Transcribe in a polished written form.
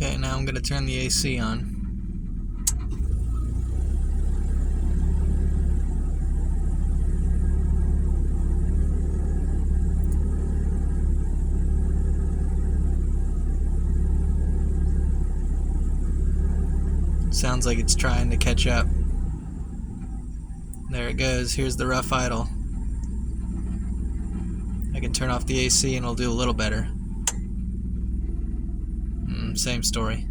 Okay, now I'm going to turn the AC on. Sounds like it's trying to catch up. There it goes. Here's the rough idle. I can turn off the AC and it'll do a little better. Same story.